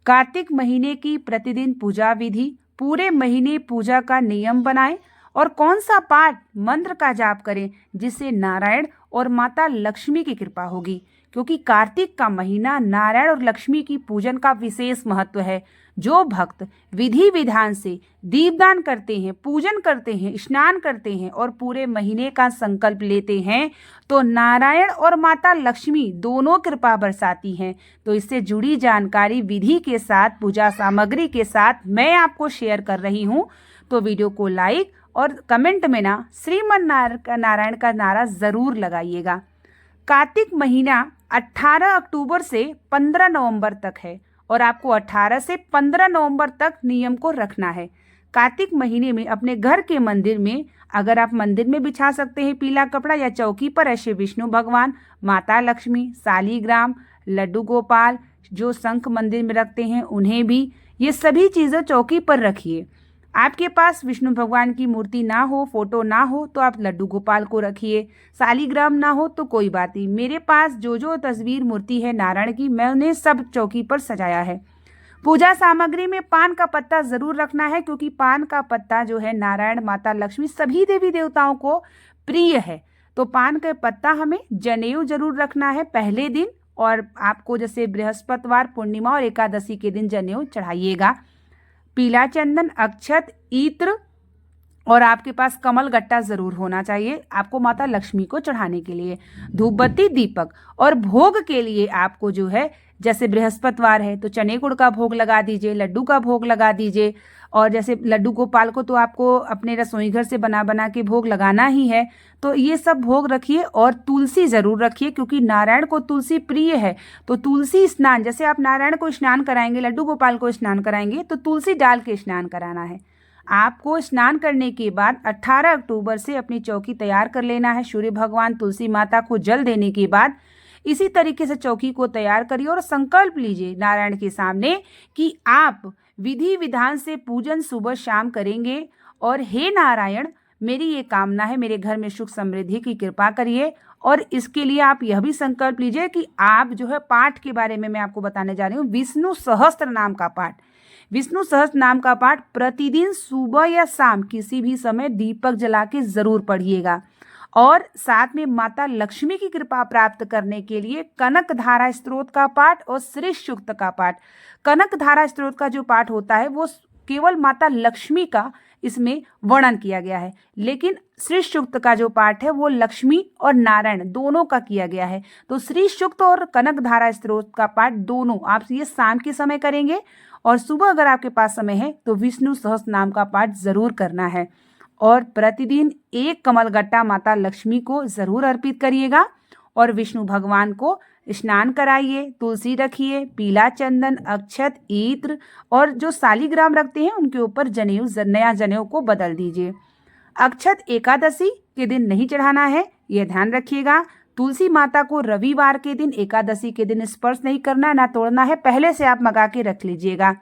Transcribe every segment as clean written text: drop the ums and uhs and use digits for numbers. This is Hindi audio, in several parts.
कार्तिक महीने की प्रतिदिन पूजा विधि, पूरे महीने पूजा का नियम बनाएं और कौन सा पाठ मंत्र का जाप करें जिससे नारायण और माता लक्ष्मी की कृपा होगी। क्योंकि कार्तिक का महीना नारायण और लक्ष्मी की पूजन का विशेष महत्व है। जो भक्त विधि विधान से दीपदान करते हैं, पूजन करते हैं, स्नान करते हैं और पूरे महीने का संकल्प लेते हैं तो नारायण और माता लक्ष्मी दोनों कृपा बरसाती हैं। तो इससे जुड़ी जानकारी विधि के साथ, पूजा सामग्री के साथ मैं आपको शेयर कर रही हूँ। तो वीडियो को लाइक और कमेंट में ना श्रीमन नारायण का नारा ज़रूर लगाइएगा। कार्तिक महीना 18 अक्टूबर से 15 नवंबर तक है और आपको 18 से 15 नवंबर तक नियम को रखना है। कार्तिक महीने में अपने घर के मंदिर में, अगर आप मंदिर में बिछा सकते हैं पीला कपड़ा, या चौकी पर ऐसे विष्णु भगवान, माता लक्ष्मी, शालीग्राम, लड्डू गोपाल जो शंख मंदिर में रखते हैं उन्हें भी, ये सभी चीज़ें चौकी पर रखिए। आपके पास विष्णु भगवान की मूर्ति ना हो, फोटो ना हो, तो आप लड्डू गोपाल को रखिए। शालीग्राम ना हो तो कोई बात नहीं, मेरे पास जो जो तस्वीर मूर्ति है नारायण की, मैं उन्हें सब चौकी पर सजाया है। पूजा सामग्री में पान का पत्ता जरूर रखना है, क्योंकि पान का पत्ता जो है नारायण, माता लक्ष्मी, सभी देवी देवताओं को प्रिय है। तो पान का पत्ता हमें, जनेऊ जरूर रखना है पहले दिन, और आपको जैसे बृहस्पतिवार, पूर्णिमा और एकादशी के दिन जनेऊ चढ़ाइएगा। पीला चंदन, अक्षत, इत्र और आपके पास कमल गट्टा जरूर होना चाहिए आपको माता लक्ष्मी को चढ़ाने के लिए। धूप बत्ती, दीपक, और भोग के लिए आपको जो है, जैसे बृहस्पतिवार है तो चने गुड़ का भोग लगा दीजिए, लड्डू का भोग लगा दीजिए। और जैसे लड्डू गोपाल को तो आपको अपने रसोई घर से बना बना के भोग लगाना ही है, तो ये सब भोग रखिए। और तुलसी ज़रूर रखिए, क्योंकि नारायण को तुलसी प्रिय है। तो तुलसी स्नान, जैसे आप नारायण को स्नान कराएंगे, लड्डू गोपाल को स्नान कराएंगे, तो तुलसी डाल के स्नान कराना है। आपको स्नान करने के बाद 18 अक्टूबर से अपनी चौकी तैयार कर लेना है। सूर्य भगवान, तुलसी माता को जल देने के बाद इसी तरीके से चौकी को तैयार करिए और संकल्प लीजिए नारायण के सामने कि आप विधि विधान से पूजन सुबह शाम करेंगे। और हे नारायण, मेरी ये कामना है, मेरे घर में सुख समृद्धि की कृपा करिए। और इसके लिए आप यह भी संकल्प लीजिए कि आप जो है पाठ के बारे में मैं आपको बताने जा रही हूँ, विष्णु सहस्त्र नाम का पाठ। विष्णु सहस्त्र नाम का पाठ प्रतिदिन सुबह या शाम किसी भी समय दीपक जला के जरूर पढ़िएगा। और साथ में माता लक्ष्मी की कृपा प्राप्त करने के लिए कनक धारा स्तोत्र का पाठ और श्री सूक्त का पाठ। कनक धारा स्तोत्र का जो पाठ होता है वो केवल माता लक्ष्मी का इसमें वर्णन किया गया है, लेकिन श्री सूक्त का जो पाठ है वो लक्ष्मी और नारायण दोनों का किया गया है। तो श्री सूक्त और कनक धारा स्तोत्र का पाठ दोनों आप ये शाम के समय करेंगे, और सुबह अगर आपके पास समय है तो विष्णु सहस्त्र नाम का पाठ जरूर करना है। और प्रतिदिन एक कमल गट्टा माता लक्ष्मी को जरूर अर्पित करिएगा। और विष्णु भगवान को स्नान कराइए, तुलसी रखिए, पीला चंदन, अक्षत, इत्र और जो शालीग्राम रखते हैं उनके ऊपर जनेऊ, नया जनेऊ को बदल दीजिए। अक्षत एकादशी के दिन नहीं चढ़ाना है, यह ध्यान रखिएगा। तुलसी माता को रविवार के दिन, एकादशी के दिन स्पर्श नहीं करना, ना तोड़ना है, पहले से आप मंगा के रख लीजिएगा।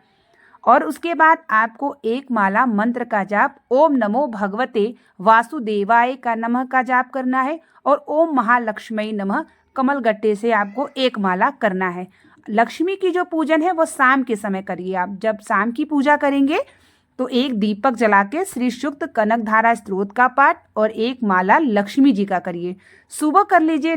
और उसके बाद आपको एक माला मंत्र का जाप, ओम नमो भगवते वासुदेवाय का नमः का जाप करना है। और ओम महालक्ष्मी नमः कमल गट्टे से आपको एक माला करना है। लक्ष्मी की जो पूजन है वो शाम के समय करिए। आप जब शाम की पूजा करेंगे तो एक दीपक जला के श्री सूक्त, कनक धारा स्तोत्र का पाठ और एक माला लक्ष्मी जी का करिए। सुबह कर लीजिए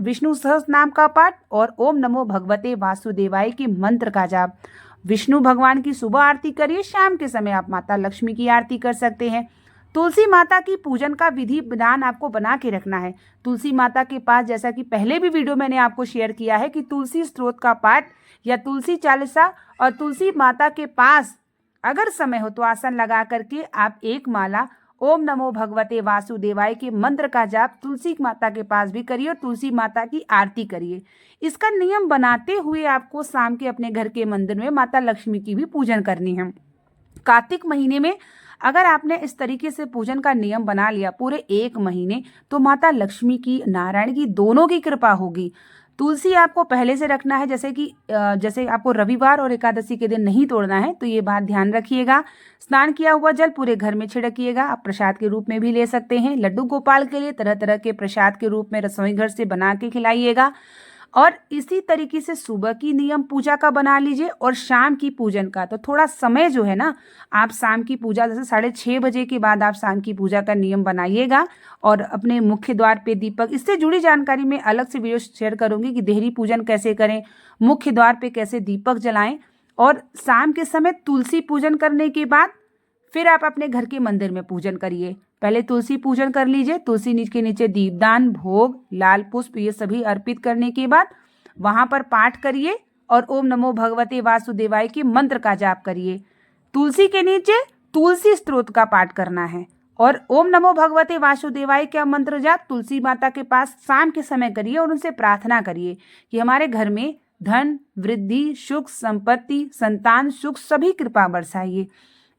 विष्णु सहस्त्र नाम का पाठ और ओम नमो भगवते वासुदेवाय के मंत्र का जाप। विष्णु भगवान की सुबह आरती करिए, शाम के समय आप माता लक्ष्मी की आरती कर सकते हैं। तुलसी माता की पूजन का विधि विधान आपको बना के रखना है। तुलसी माता के पास, जैसा कि पहले भी वीडियो मैंने आपको शेयर किया है, कि तुलसी स्तोत्र का पाठ या तुलसी चालीसा, और तुलसी माता के पास अगर समय हो तो आसन लगा करके आप एक माला ओम नमो भगवते वासुदेवाय के मंत्र का जाप तुलसी माता के पास भी करिए और तुलसी माता की आरती करिए। इसका नियम बनाते हुए आपको शाम के अपने घर के मंदिर में माता लक्ष्मी की भी पूजन करनी है। कार्तिक महीने में अगर आपने इस तरीके से पूजन का नियम बना लिया पूरे एक महीने, तो माता लक्ष्मी की, नारायण की, दोनों की कृपा होगी। तुलसी आपको पहले से रखना है, जैसे आपको रविवार और एकादशी के दिन नहीं तोड़ना है, तो ये बात ध्यान रखिएगा। स्नान किया हुआ जल पूरे घर में छिड़किएगा। आप प्रसाद के रूप में भी ले सकते हैं। लड्डू गोपाल के लिए तरह तरह के प्रसाद के रूप में रसोई घर से बना के खिलाइएगा। और इसी तरीके से सुबह की नियम पूजा का बना लीजिए और शाम की पूजन का। तो थोड़ा समय जो है ना, आप शाम की पूजा जैसे 6:30 बजे के बाद आप शाम की पूजा का नियम बनाइएगा। और अपने मुख्य द्वार पे दीपक, इससे जुड़ी जानकारी मैं अलग से वीडियो शेयर करूंगी कि देहरी पूजन कैसे करें, मुख्य द्वार पे कैसे दीपक जलाएं। और शाम के समय तुलसी पूजन करने के बाद फिर आप अपने घर के मंदिर में पूजन करिए। पहले तुलसी पूजन कर लीजिए, तुलसी के नीचे दीपदान, भोग, लाल पुष्प ये सभी अर्पित करने के बाद वहां पर पाठ करिए और ओम नमो भगवते वासुदेवाय के मंत्र का जाप करिए। तुलसी के नीचे तुलसी स्तोत्र का पाठ करना है और ओम नमो भगवते वासुदेवाय का मंत्र जाप तुलसी माता के पास शाम के समय करिए और उनसे प्रार्थना करिए कि हमारे घर में धन, वृद्धि, सुख, संपत्ति, संतान सुख सभी कृपा बरसाइए।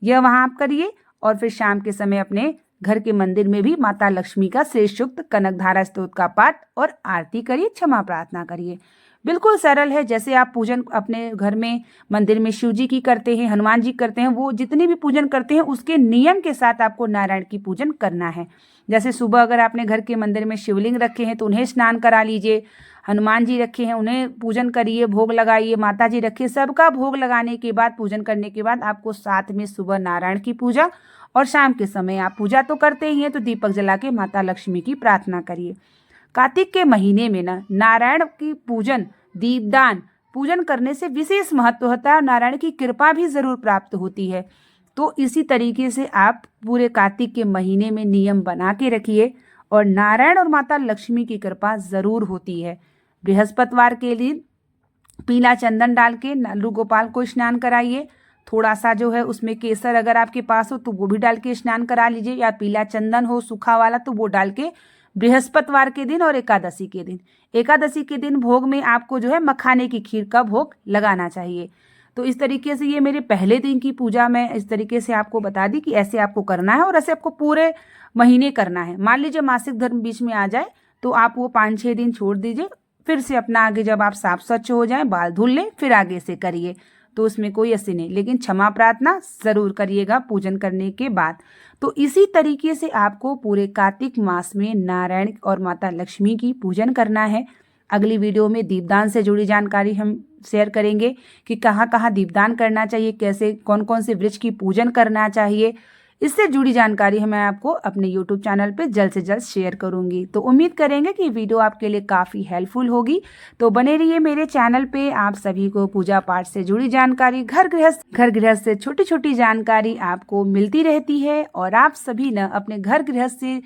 यह वहां आप करिए और फिर शाम के समय अपने घर के मंदिर में भी माता लक्ष्मी का श्रेष्ठ सूक्त, कनकधारा स्तोत्र का पाठ और आरती करिए, क्षमा प्रार्थना करिए। बिल्कुल सरल है। जैसे आप पूजन अपने घर में मंदिर में शिव जी की करते हैं, हनुमान जी करते हैं, वो जितने भी पूजन करते हैं उसके नियम के साथ आपको नारायण की पूजन करना है। जैसे सुबह अगर आपने घर के मंदिर में शिवलिंग रखे हैं तो उन्हें स्नान करा लीजिए, हनुमान जी रखे हैं उन्हें पूजन करिए, भोग लगाइए, माता जी रखिए, सबका भोग लगाने के बाद पूजन करने के बाद आपको साथ में सुबह नारायण की पूजा और शाम के समय आप पूजा तो करते ही हैं तो दीपक जला के माता लक्ष्मी की प्रार्थना करिए। कार्तिक के महीने में ना नारायण की पूजन, दीपदान पूजन करने से विशेष महत्व होता है और नारायण की कृपा भी जरूर प्राप्त होती है। तो इसी तरीके से आप पूरे कार्तिक के महीने में नियम बना के रखिए और नारायण और माता लक्ष्मी की कृपा जरूर होती है। बृहस्पतिवार के दिन पीला चंदन डाल के नालू गोपाल को स्नान कराइए। थोड़ा सा जो है उसमें केसर अगर आपके पास हो तो वो भी डाल के स्नान करा लीजिए, या पीला चंदन हो सूखा वाला तो वो डाल के बृहस्पतिवार के दिन और एकादशी के दिन, एकादशी के दिन भोग में आपको जो है मखाने की खीर का भोग लगाना चाहिए। तो इस तरीके से ये मेरे पहले दिन की पूजा मैं इस तरीके से आपको बता दी कि ऐसे आपको करना है और ऐसे आपको पूरे महीने करना है। मान लीजिए मासिक धर्म बीच में आ जाए तो आप वो 5-6 दिन छोड़ दीजिए, फिर से अपना आगे जब आप साफ स्वच्छ हो जाए, बाल धुल लें, फिर आगे से करिए। तो उसमें कोई ऐसे नहीं, लेकिन क्षमा प्रार्थना जरूर करिएगा पूजन करने के बाद। तो इसी तरीके से आपको पूरे कार्तिक मास में नारायण और माता लक्ष्मी की पूजन करना है। अगली वीडियो में दीपदान से जुड़ी जानकारी हम शेयर करेंगे कि कहाँ कहाँ दीपदान करना चाहिए, कैसे कौन कौन से वृक्ष की पूजन करना चाहिए। इससे जुड़ी जानकारी मैं आपको अपने YouTube चैनल पे जल्द से जल्द शेयर करूंगी। तो उम्मीद करेंगे कि वीडियो आपके लिए काफ़ी हेल्पफुल होगी। तो बने रहिए मेरे चैनल पे। आप सभी को पूजा पाठ से जुड़ी जानकारी, घर गृहस्थ से छोटी छोटी जानकारी आपको मिलती रहती है और आप सभी न अपने घर गृहस्थ से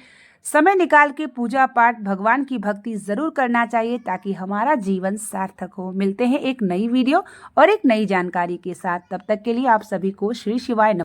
समय निकाल के पूजा पाठ, भगवान की भक्ति जरूर करना चाहिए ताकि हमारा जीवन सार्थक हो। मिलते हैं एक नई वीडियो और एक नई जानकारी के साथ। तब तक के लिए आप सभी को श्री शिवाय नमः।